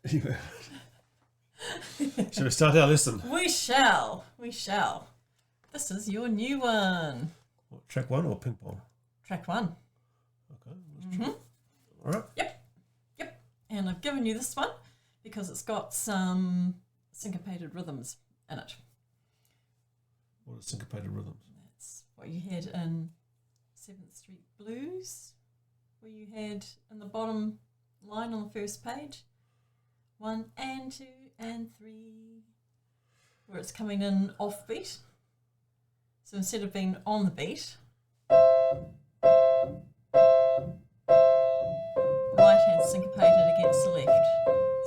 Shall we start our lesson? We shall. We shall. This is your new one. What, track 1 or ping pong? Track 1. Okay. All right. Yep. And I've given you this one because it's got some syncopated rhythms in it. What are syncopated rhythms? That's what you had in 7th Street Blues, where you had in the bottom line on the first page, 1 and 2 and 3, where it's coming in off beat. So instead of being on the beat, right hand syncopated against the left.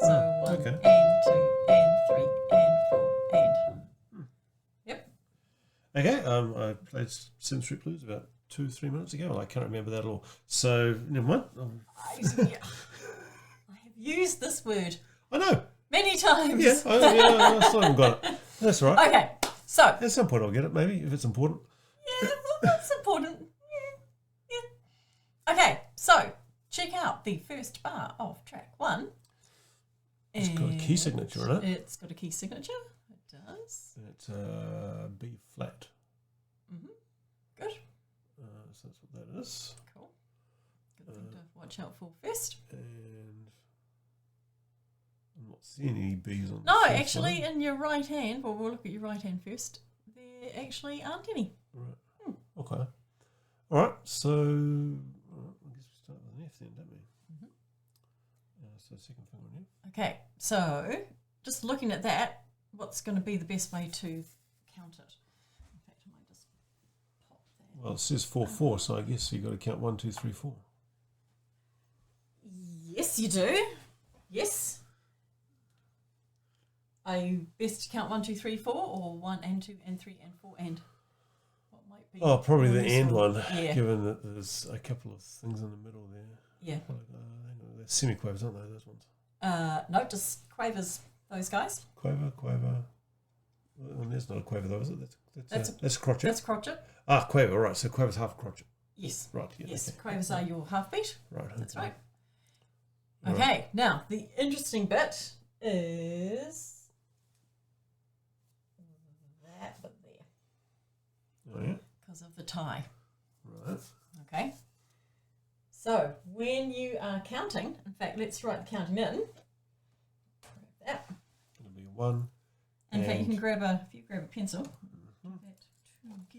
So 1 okay. and 2 and 3 and 4 and. Yep. Okay, I played 7th Street Blues about 2-3 minutes ago. I can't remember that at all. So, never mind. I have used this word I know. many times. Yeah, I still haven't got it. That's all right. Okay, so. At some point I'll get it, maybe, if it's important. Yeah, well, that's important. Yeah. Okay, so check out the first bar of track 1. It's got a key signature in it. It's got a key signature. It does. It's B flat. Good. So that's what that is. Cool. Good thing to watch out for first. And I'm not seeing any B's on No, the first actually, one. in your right hand, well, we'll look at your right hand first. There actually aren't any. Right. Okay. All right. So I guess we start with an F then, don't we? So second finger on F. Okay, so just looking at that, what's going to be the best way to count it? In fact, I might just pop that. Well, it says 4/4, so I guess you've got to count 1, 2, 3, 4. Yes, you do. Yes. Are you best to count 1, 2, 3, 4, or 1 and 2 and 3 and 4 and? What might be? Oh, probably more the end useful? one, Yeah. given that there's a couple of things in the middle there. Yeah. Like, they're semiquavers, aren't they, those ones? No, just quavers, those guys. Quaver. Well, there's not a quaver though, is it? That's a crotchet. That's crotchet. Ah, quaver, right. So quaver's half crotchet. Yes. Right, yeah. Yes, Okay. quavers are your half beat. Right. That's okay. right. Right. Okay, now the interesting bit is that bit there Oh, yeah. because of the tie. Right. Okay. So when you are counting, in fact, let's write the counting in. Grab that. It'll be 1. In fact, you and- can grab a pencil. Do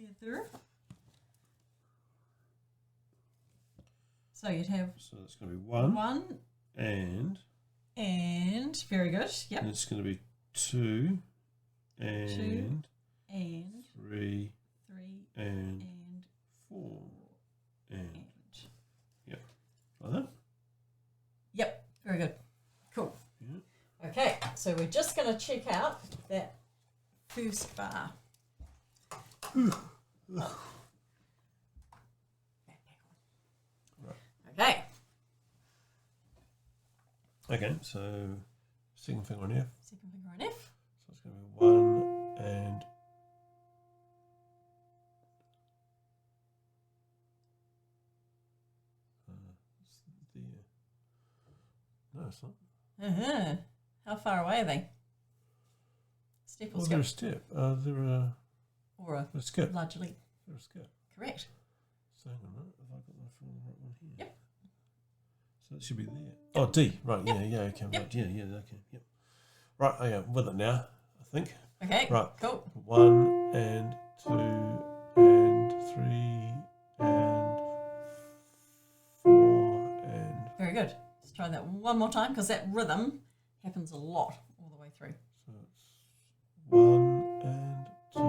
that together. So you'd have So it's going to be 1. 1 And very good. Yep. and it's going to be 2 and 3 3 and and 4 and and. like that. Yep. Very good. Cool. Yeah. Okay, so we're just going to check out that first bar. Okay, Okay, so second finger on F. second finger on F. So it's going to be 1 and no, it's not. How far away are they? Step or Oh, skip? they're a step. They're Or a a skip. large leap? They're a skip. Correct. So hang on a minute. Have I got the right one here? Yep. So it should be there. Oh, D. Right. Yep. Yeah. Okay. Yep. Right. Yeah. Okay. Yep. Right. I am with it now. I think. Okay, Right. cool. 1 and 2 and 3 and 4 and Very good. Let's try that one more time because that rhythm happens a lot all the way through. so it's 1 and 2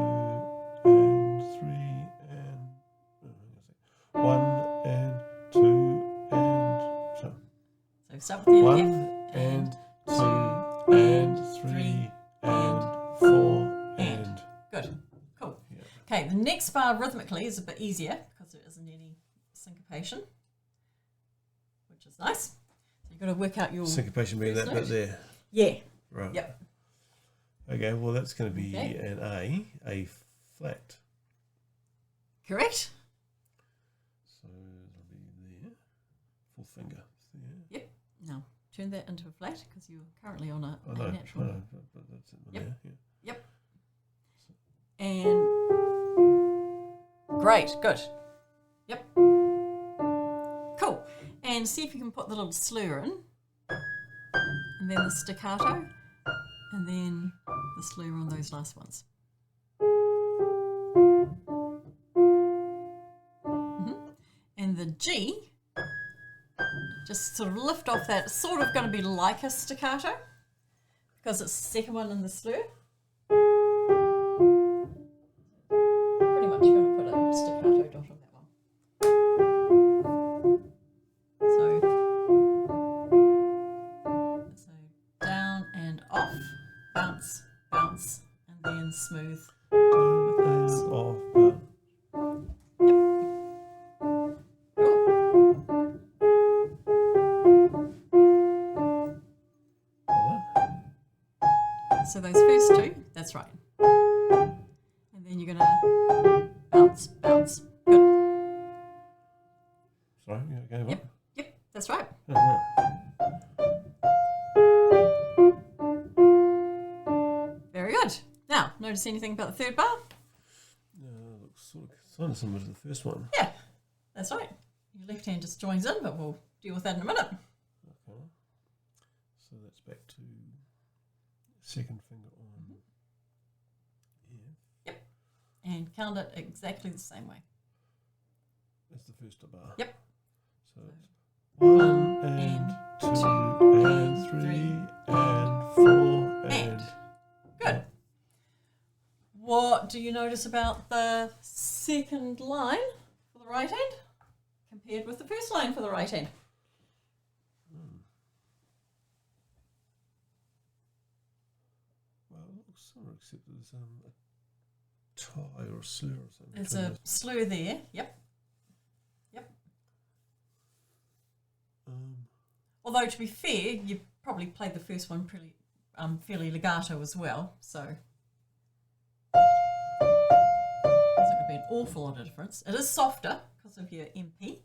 and 3 and 1 and 2 and so So start with the 1 F and 2 and 3 and 4 and Good. Cool. yeah. Okay, the next bar rhythmically is a bit easier because there isn't any syncopation, which is nice. So you've got to work out your Syncopation being that first bit note. there. Yeah. Right. Yep. Okay, well that's going to be Okay. an A flat. Correct. So it'll be there. Full finger. There. Yep. Now turn that into a flat because you're currently on a I know, natural. but that's it. Yep. There, yeah. Yep. And great, good. Yep. Cool. And see if you can put the little slur in, and then the staccato, and then the slur on those last ones. And the G, just sort of lift off that. It's sort of going to be like a staccato because it's the second one in the slur. Pretty much going to put a staccato dot on that one. So down and off, bounce, bounce, and then smooth. Off. So those first two, that's right. And then you're going to bounce, bounce. Good. Sorry, yeah, go Yep, yep, that's right. Oh, right. Very good. Now, notice anything about the third bar? Looks sort of similar to the first one. Yeah, that's right. Your left hand just joins in, but we'll deal with that in a minute. Okay. So that's back to second finger on here. Yep. And count it exactly the same way. That's the first bar. Yep. So it's 1 and 2 and 3 and 4 and... Good. What do you notice about the second line for the right hand compared with the first line for the right hand? Well, it looks similar except there's a tie or a slur or something. There's a slur there. Yep. Yep. Although to be fair, you probably played the first one pretty fairly legato as well, so there's not going to be an awful lot of difference. It is softer because of your MP,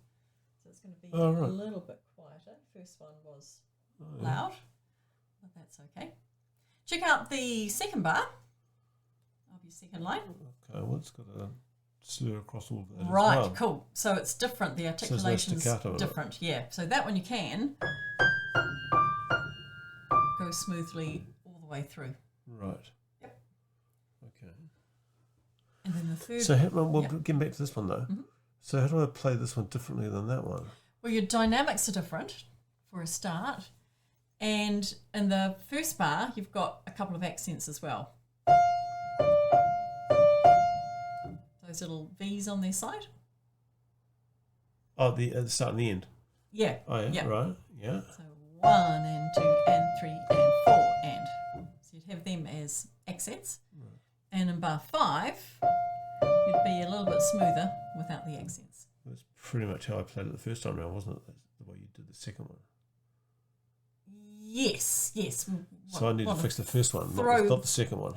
so it's going to be a little bit quieter. First one was loud, but that's okay. Check out the second bar of your second line. Okay, well, it's got a slur across all of that Right, as well. Cool. So it's different. The articulation's different. Yeah. So that one you can go smoothly all the way through. Right. Yep. Okay. And then the third. So, getting back to this one though. Mm-hmm. So, how do I play this one differently than that one? Well, your dynamics are different for a start, and in the first bar you've got a couple of accents as well. Those little V's on their side. Oh, at the start and the end. Yeah. Oh yeah. Right. Yeah. So 1 and 2 and 3 and 4 and. So you'd have them as accents. Right. And in bar 5, you'd be a little bit smoother without the accents. That's pretty much how I played it the first time around, wasn't it? The way you did the second one. Yes, yes. So I need to fix the first one, not the second one.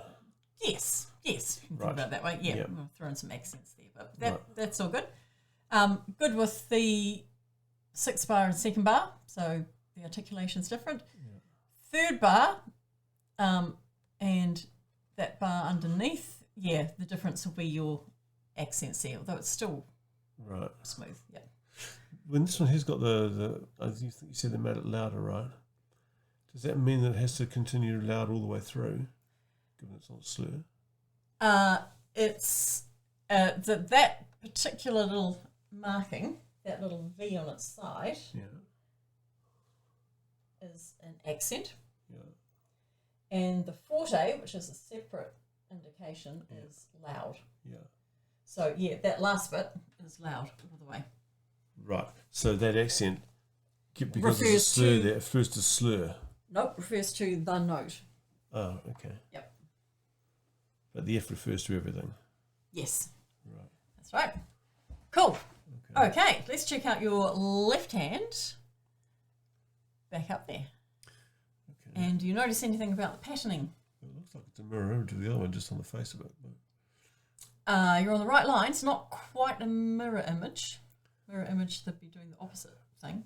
Yes, yes. You can think about it that way. Yeah, yep. We'll throw in some accents there, but that's all good. Good with the 6th bar and 2nd bar, so the articulation's different. Yeah. 3rd bar and that bar underneath, the difference will be your accents there, although it's still smooth. Yeah. When this one has got the I think you said they made it louder, right? Does that mean that it has to continue loud all the way through, given it's not slur? It's that particular little marking, that little V on its side, is an accent. Yeah. And the forte, which is a separate indication, is loud. Yeah. So that last bit is loud all the way. Right. So that accent, because there's a slur there, it refers to slur. Nope, refers to the note. Oh, okay. Yep. But the F refers to everything. Yes. Right. That's right. Cool. Okay, let's check out your left hand. Back up there. Okay. And do you notice anything about the patterning? It looks like it's a mirror image of the other one just on the face of it. But... you're on the right line. It's not quite a mirror image. Mirror image, they'd be doing the opposite thing.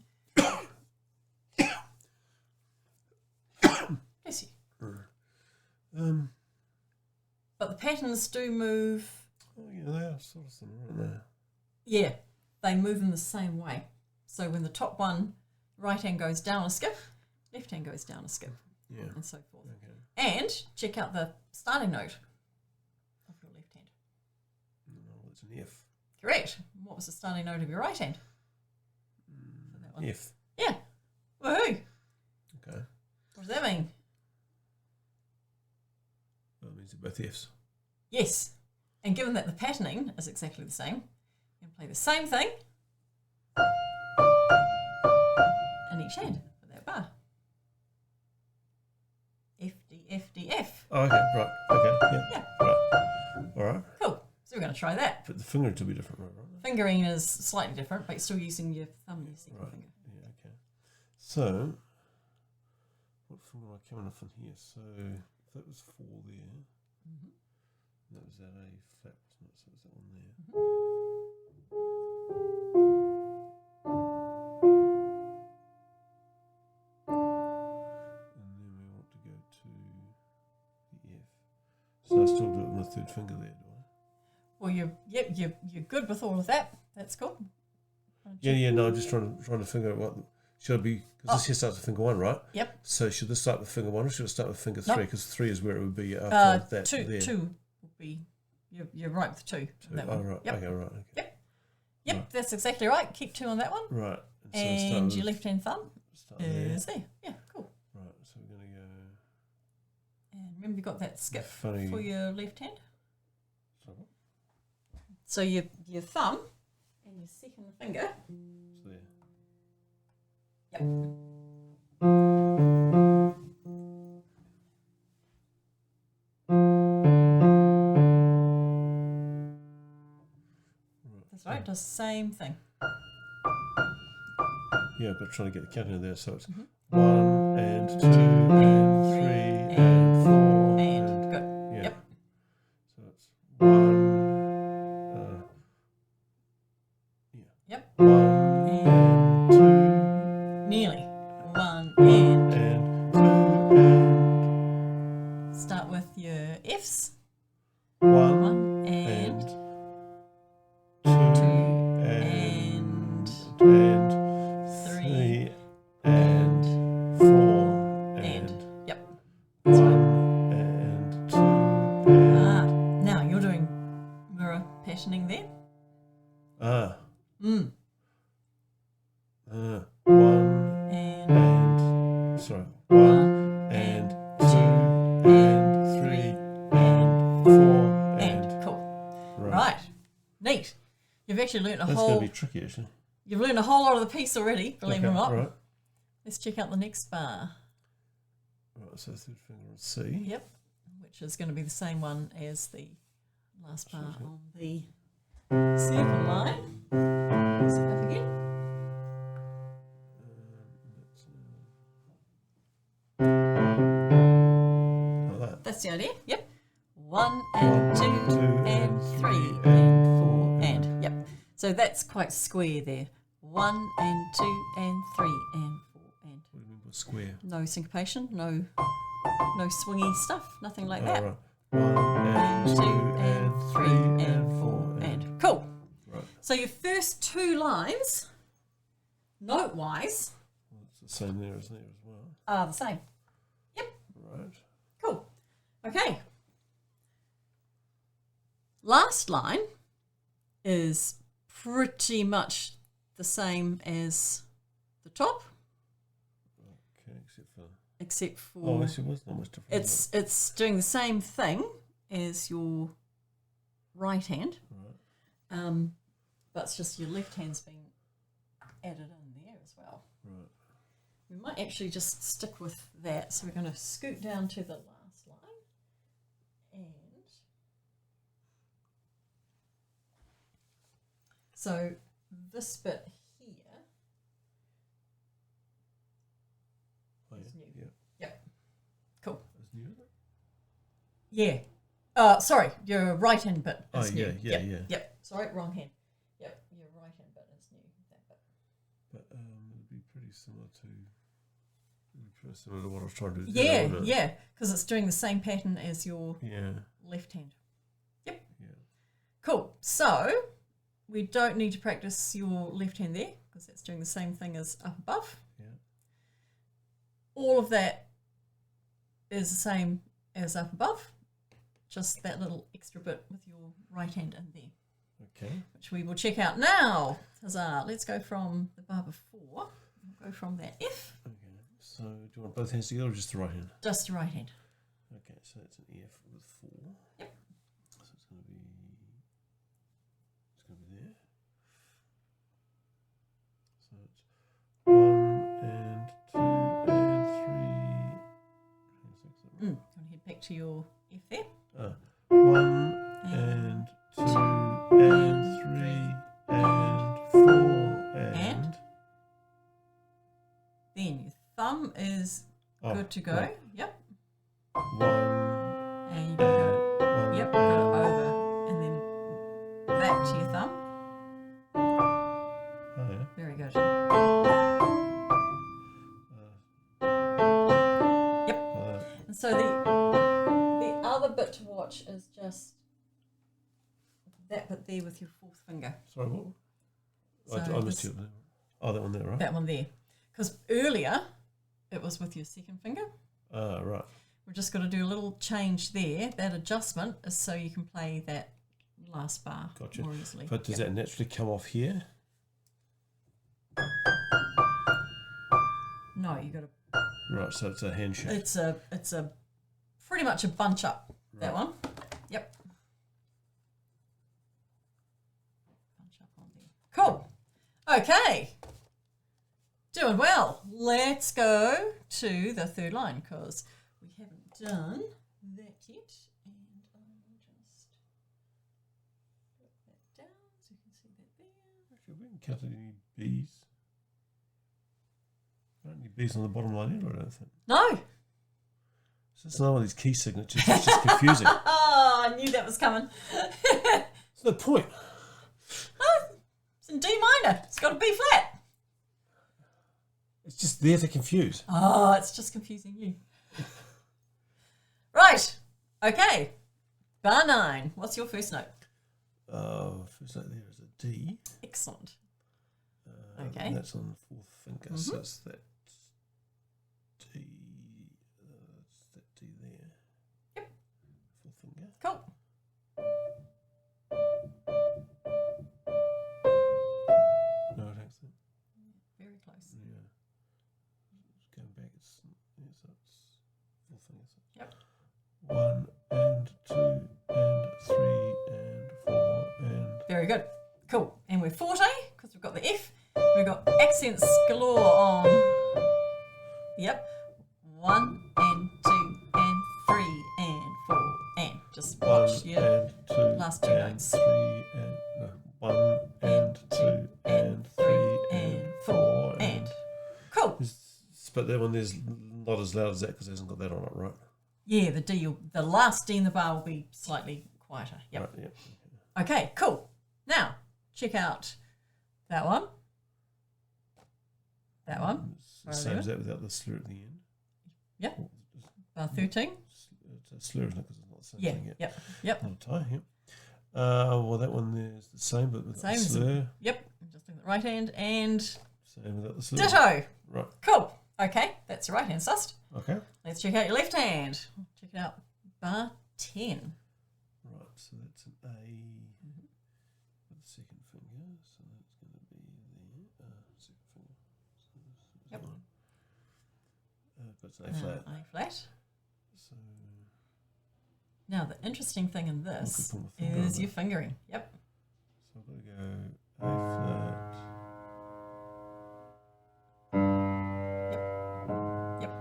the patterns do move. Oh, yeah, they are sort of similar, aren't they? Yeah, they move in the same way. So when the top one, right hand goes down a skip, left hand goes down a skip, Yeah. and so forth. Okay. And check out the starting note of your left hand. No, it's an F. Correct. What was the starting note of your right hand? For that one? F. Yeah. Woohoo. Okay. What does that mean? Well, it means they're both Fs. Yes. And given that the patterning is exactly the same, you can play the same thing in each hand for that bar. F, D, F, D, F. Oh, okay, right. Okay, yeah. Yeah. Right. All right. Cool. So we're going to try that. But the finger to be different, right? Fingering is slightly different, but you're still using your thumb and your second Right. finger. Yeah, okay. So, what finger am I coming off on here? So, if that was 4 there, Mm-hmm. that was that A flat, wasn't it? So, was that one there? And then we want to go to the F. So, I still do it with my third finger there, do I? Well, you're good with all of that. That's cool. Yeah, no, I'm just trying to figure out what should I be, because this here starts with finger 1, right? Yep. So should this start with finger 1 or should it start with finger 3? Nope. Because 3 is where it would be after that. Two there. would be. You're right with 2. On that Oh, one. right. Yep. Okay, right. Okay. Yep. Right. That's exactly right. Keep 2 on that one. Right. So And start your with- left hand thumb start there. is there. Yeah, cool. Right. So we're going to go. And remember, you got that skip Funny. for your left hand. Sorry, what? So your thumb and your second finger. So there. Yep. That's right. Does the same thing. Yeah, but trying to get the count in there. So it's Mhm. 1 and 2 and 3 and 4 and good. Yeah. Yep. So it's 1. Yep. 1 and 2. Nearly. 1 and And 2 and start with your Fs. 1 1 and 2 and and 3 3 and 4 and yep. 1 and 2 and Now you're doing mirror patterning there. 1 And and sorry 1 and 2 and 3 and 4 and cool. right. Right. Neat. You've actually learnt a That's whole. going to be tricky actually. You've learned a whole lot of the piece already. Believe it or not. Right. Let's check out the next bar. Right. So third finger on C. Yep. Which is going to be the same one as the last bar on the circle line. Is it up again? Like that. That's the idea. Yep. 1 and 2 2 and 3 and and 4 and yep. So that's quite square there. 1 and 2 and 3 and 4 and What do you mean by square? no syncopation, no swingy stuff, nothing like Oh, that. right. 1 and 2 and 3 and 4 and cool. Right. So your first 2 lines, note-wise, Well, it's the same there as well. are the same. Yep. Right. Cool. Okay. Last line is pretty much the same as the top, Okay, except for oh, actually, it was not much different. it's doing the same thing as your right hand, Right. but it's just your left hand's being added in there as well. Right. We might actually just stick with that. So we're going to scoot down to the last line and so this bit here Oh, is yeah. new. Yeah. Yep. Cool. It's new, is it? Yeah. Sorry, your right hand bit is Oh, new. yeah, yeah, Yep. yeah. Yep. Sorry, wrong hand. Yep. Your right hand bit is new. That bit. But it'd be pretty similar to what I was trying to do. Yeah, yeah, because it's doing the same pattern as your Yeah. left hand. Cool. So we don't need to practice your left hand there because that's doing the same thing as up above. Yeah. All of that is the same as up above, just that little extra bit with your right hand in there. Okay. Which we will check out now. Huzzah. Let's go from the bar before. We'll go from that F. Okay. So do you want both hands together or just the right hand? Just the right hand. Okay, so it's an F with 4. Yep. So it's going to be there. So it's 1 and 2 and 3. You want to head back to your F there? 1 and 2 and 3 and 4 and then your thumb is good to go. Right. Yep. 1 And you go. Yep. Go over and then back to your thumb. Oh, yeah. Very good. Yep. And so the other bit to watch is just that bit there with your fourth finger. Sorry, what? So I missed you. Oh, that one there, right? That one there. Because earlier it was with your second finger. Right. We're just going to do a little change there. That adjustment is so you can play that last bar Gotcha. more easily. But does that naturally come off here? No, you got to. Right, so it's a handshake. It's a pretty much a bunch up. Right. That one. Yep. Bunch up on there. Cool. Okay. Doing well. Let's go to the third line because we haven't done that yet. And I'll just put that down so you can see that there. Actually, we haven't counted any B's. There aren't any B's on the bottom line either, I don't think. No. So it's another one of these key signatures. It's just confusing. Oh, I knew that was coming. It's no point. Oh, it's in D minor. It's got a B flat. It's just there to confuse. Oh, it's just confusing you. Right. Okay. Bar 9. What's your first note? First note there is a D. Excellent. Okay. And that's on the fourth finger, so it's that D. It's that D there. Yep. Fourth finger. Cool. No, I don't think. Very close. Yeah. Just going back, it's fourth finger. So Yep. 1 and 2 and 3 and 4 and. Very good. Cool. And we're forte because we've got the F. We've got accents galore on. Yep. 1 and 2 and 3 and 4 and. Just watch 1 your and 2 last two and notes. 3 and no, 1 and 2 and 3 and 4 and. Cool. But that one there's not as loud as that because it hasn't got that on it, right? Yeah, the D, the last D in the bar will be slightly quieter. Yep. Right, yep. Okay, cool. Now, check out that one. That one. It's the same as that without the slur at the end. Yep. Or Bar 13. it's a slur, isn't it? Because it's not the same Yeah, thing yet. yep. Not a tie, yep. Well, that one there's the same, but with the Same. slur. Yep. I'm just doing the right hand and Same without the slur. ditto. Right. Cool. Okay, that's the right hand sussed. Okay. Let's check out your left hand. Check it out. Bar 10. Right, so that's an A with the second finger, so that's going to be the second finger. So this is Yep. one. But it's an A flat. A flat. So Now, the interesting thing in this put my finger on is it. your fingering. Yep. So I've got to go A flat. Yep.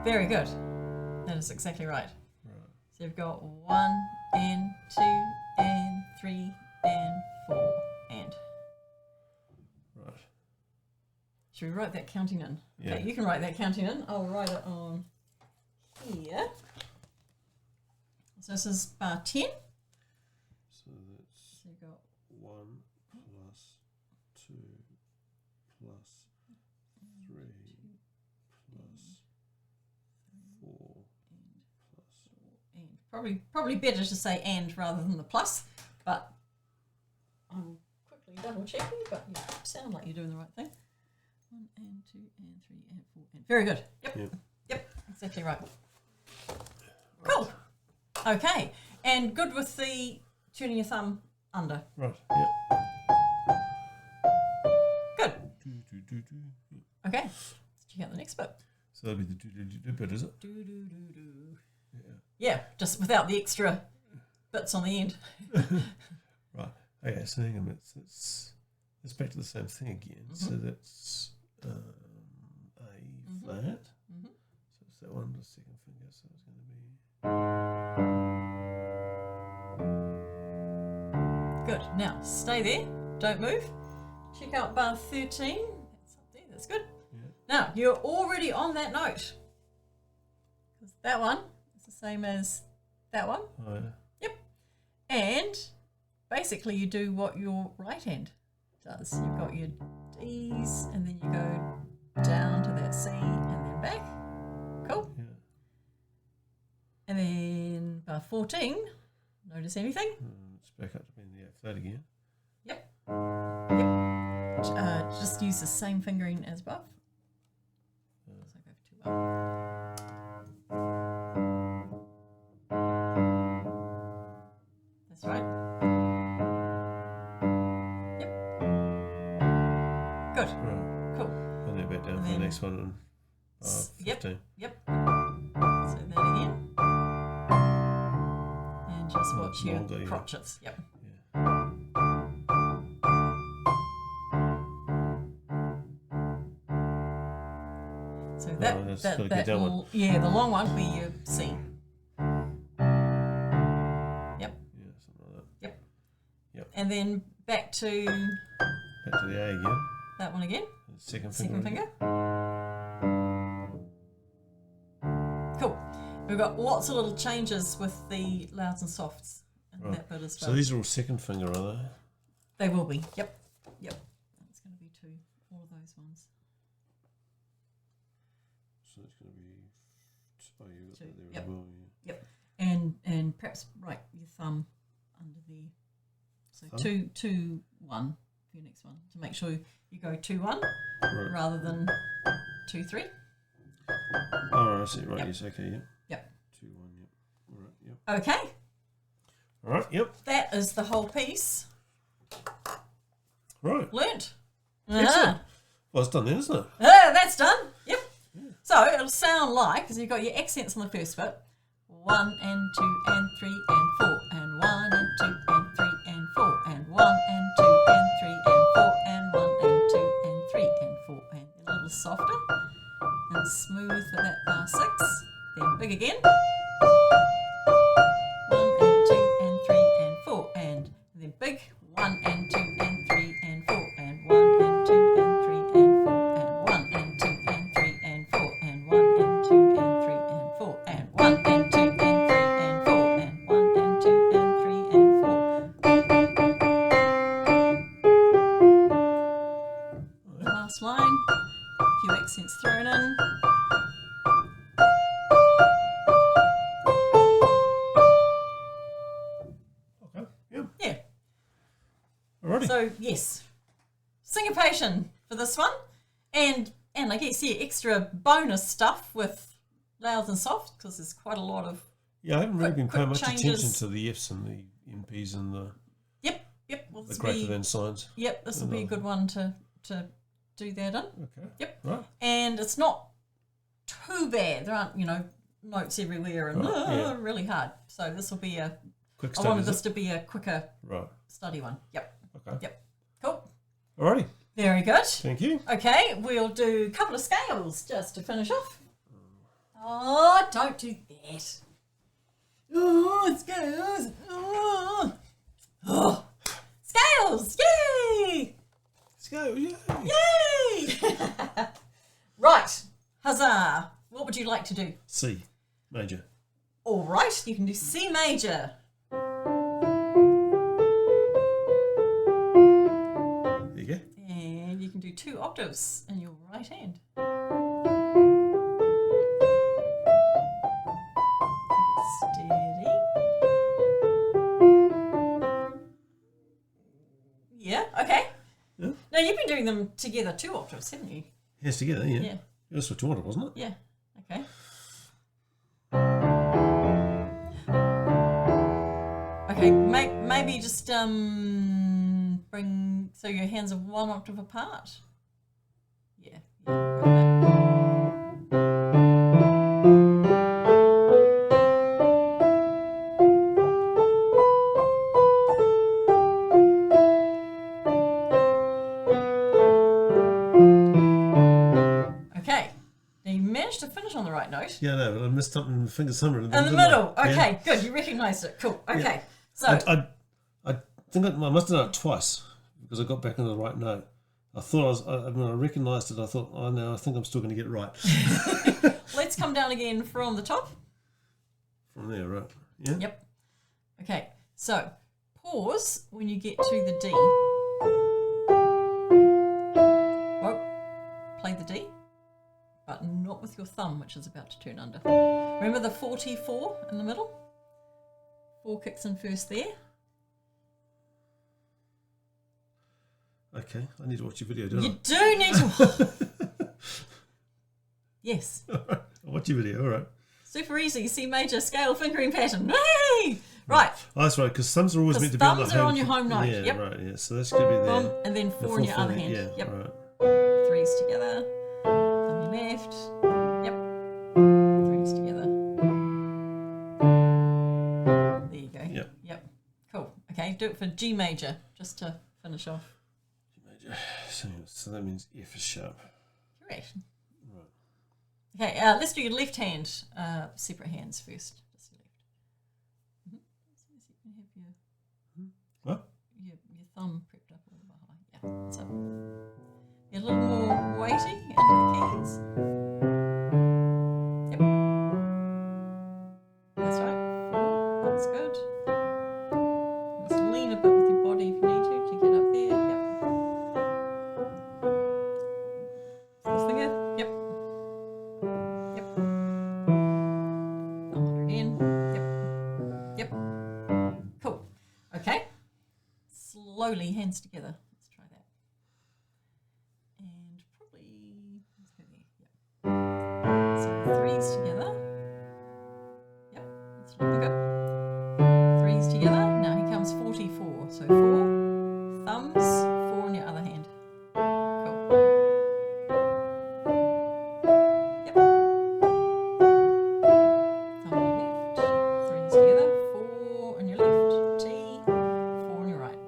Very good. That is exactly right. Right. So you've got 1 and 2 and 3 and 4 and. Right. Should we write that counting in? Yeah. Okay, you can write that counting in. I'll write it on here. So this is bar 10. So that's So you've got 1 plus 2 plus 3 plus 4 Probably better to say and rather than the plus, but I'm quickly double checking, but you sound like you're doing the right thing. 1 and 2 and 3 and 4 and very good. Yep, exactly right. Cool. Okay, and good with the turning your thumb under. Right. Yeah. Good. Do. Okay, let's check out the next bit. So that'll be the do bit, is it? Do. Yeah. Yeah, just without the extra bits on the end. Right. Okay, so hang on, it's back to the same thing again. So that's A flat. So it's that one, the second finger. So it's going to be. Good. Now stay there. Don't move. Check out bar 13. That's up there. That's good. Yeah. Now you're already on that note. Because that one is the same as that one. Oh, yeah. Yep. And basically you do what your right hand does. You've got your D's and then you go down to that C and then back. Cool. Yeah. And then bar 14, notice anything? It's back up to being the A flat again. Yep. Just use the same fingering as above. So go for 2 up. That's right. Yep. Good. Right. Cool. And then back down for the next one. And 15. Yep. So that again. And just watch your longer, yeah. crotchets. Yep. So that the long one will be your C. Yep. Yeah, something like that. Yep. And then back to the A again. that one again. Second Second finger. finger. Cool. We've got lots of little changes with the louds and softs and that bit as well. So these are all second finger, are they? They will be. Yep. It's going to be 2. All of those ones. So it's going to be. Oh, you got 2. that there Yep. as well. Yeah. Yep. And perhaps right your thumb under there. So Thumb? 2 1 for your next one to make sure you go 2 1 Right. rather than 2 3. Oh, I see. Right. Yep. Yes. Okay. Yep. Yep. 2 1. Yep. All right. Yep. Okay. All right. Yep. That is the whole piece Right. learnt. Excellent. Well, it's done then, isn't it? That's done. Yep. So it'll sound like, because you've got your accents on the first bit, 1 and 2 and 3 and 4 and 1 and 2 and 3 and 4 and 1 and 2 and 3 and 4 and 1 and 2 and 3 and 4 and a little softer and smooth for that bar 6. Then big again. 1 and 2 and 3 and 4 and then big 1 and 2 and 3 and 4 and 1 and 2 and 3 and 4 and 1 and 2 and 3 and 4 and 1 and 2 and 3 and 4 and 1 and 2 and 3 and 4 and 1 and 2 and 3 and 4. The last line, a few accents thrown in. Okay. Yep. Yeah. Alrighty. So yes, syncopation for this one, and I guess extra bonus stuff with louds and softs because there's quite a lot of Yeah, I haven't really been paying quick much attention changes. to the Fs and the MPs and the Well, the greater than signs. Yep, this will be a good one to do that in. Okay. Yep. Right. And it's not too bad. There aren't notes everywhere and really hard. So this will be Quick I study. wanted this to be a quicker Right. study one. Yep. Okay. Yep. Cool. Alrighty. Very good. Thank you. Okay, we'll do a couple of scales just to finish off. Oh, don't do that. Oh, scales. Oh. Scales. Yay! Let's go. Yay. Yay! Right. Huzzah. What would you like to do? C major. All right, you can do C major. There you go. And you can do 2 octaves in your right hand. Keep it steady. Okay. Yeah. Now you've been doing them together 2 octaves, haven't you? Yes, together, yeah. Yeah. That's what you wanted, wasn't it? Yeah. Okay. Okay. Maybe just bring so your hands are 1 octave apart. Yeah. Go for that. Okay. Now you managed to finish on the right note. Yeah, no, but I missed something in the finger somewhere in In the middle. I? Okay, Yeah. good. You recognised it. Cool. Okay. Yeah. So I think I must have done it twice because I got back into the right note. I thought when I recognised it, I thought, oh no, I think I'm still going to get it right. let's come down again from the top. From there, right? Yeah. Yep. Okay. So pause when you get to the D. Whoa. Play the D, but not with your thumb, which is about to turn under. Remember the 44 in the middle? 4 kicks in first there. Okay, I need to watch your video, don't You do need to. Yes. I? I'll watch your video, all right. Super easy. C major scale fingering pattern. Hey! Right. Oh, that's right, because thumbs are always meant to be on the thumbs are on your home note. Yeah, Yep. right, yeah. So that's going to be there. And then 4 in your other hand. Yeah, Yep. right. 3s together. Thumb your left. Yep. 3s together. There you go. Yep. Yep. Cool. Okay, do it for G major just to finish off. G major. So that means F is sharp. Correct. Right. Okay, let's do your left hand, separate hands first. Just your left. Mm-hmm. So you can have What? your thumb prepped up a little bit high. Yeah, so you're a little more weighty under the keys. Yep. That's right. 4. That's good. Just lean a bit with your body if you need to get up there. Yep. 4th finger. Yep. Yep. Thumb under again. Yep. Yep. Cool. Okay. Slowly, hands together. Let's try that. And probably, let's go there. Yep. So 3s together. Yep. That's looking good. 3s together. Now here comes 44. So 4 thumbs, 4 in your other hand. Cool. Yep. Thumb on your left. 3s together. 4 on your left. T. 4 on your right.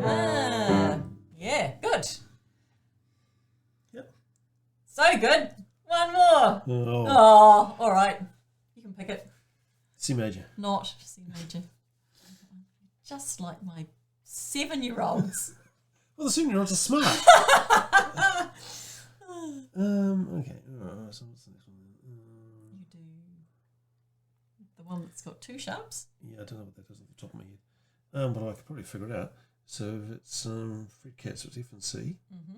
Good. Yeah, good. Yep. So good. One more. Oh, Oh, all right. You can pick it. C major. Not C major. Just like my 7-year-olds. Well, the senior-olds are smart. Okay. All right. So what's the next one? You do the one that's got 2 sharps. Yeah, I don't know what that is off the top of my head. But I could probably figure it out. So if it's Fred Cat, so it's F and C. Mm-hmm.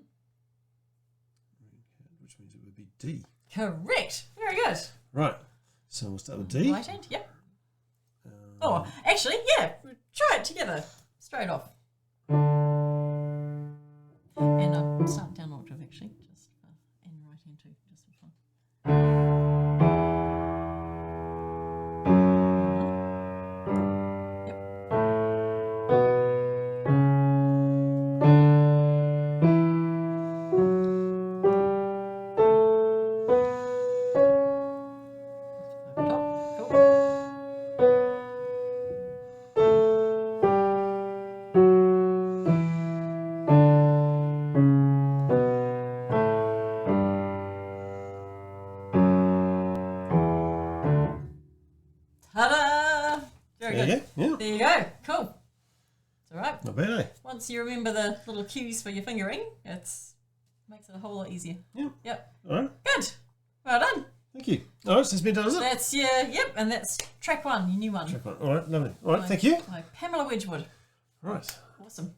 Which means it would be D. Correct. Very good. Right. So we'll start with D. Right hand. Yep. Oh, actually, yeah. Try it together. Straight off. And I'll start down octave actually. Just and right hand too, just for fun. Yep. Over top. Cool. Ta-da! Very There good. you go. Yeah. There you go. Cool. It's all right. Not bad, eh? Once you remember the little cues for your fingering, makes it a whole lot easier. Yeah. Yep. All right. Good. Well done. Thank you. All right. So it's been done, is it? That's yep, and that's track 1, your new one. Check one. All right. Lovely. All right. Thank you. By Pamela Wedgewood. Right. Awesome.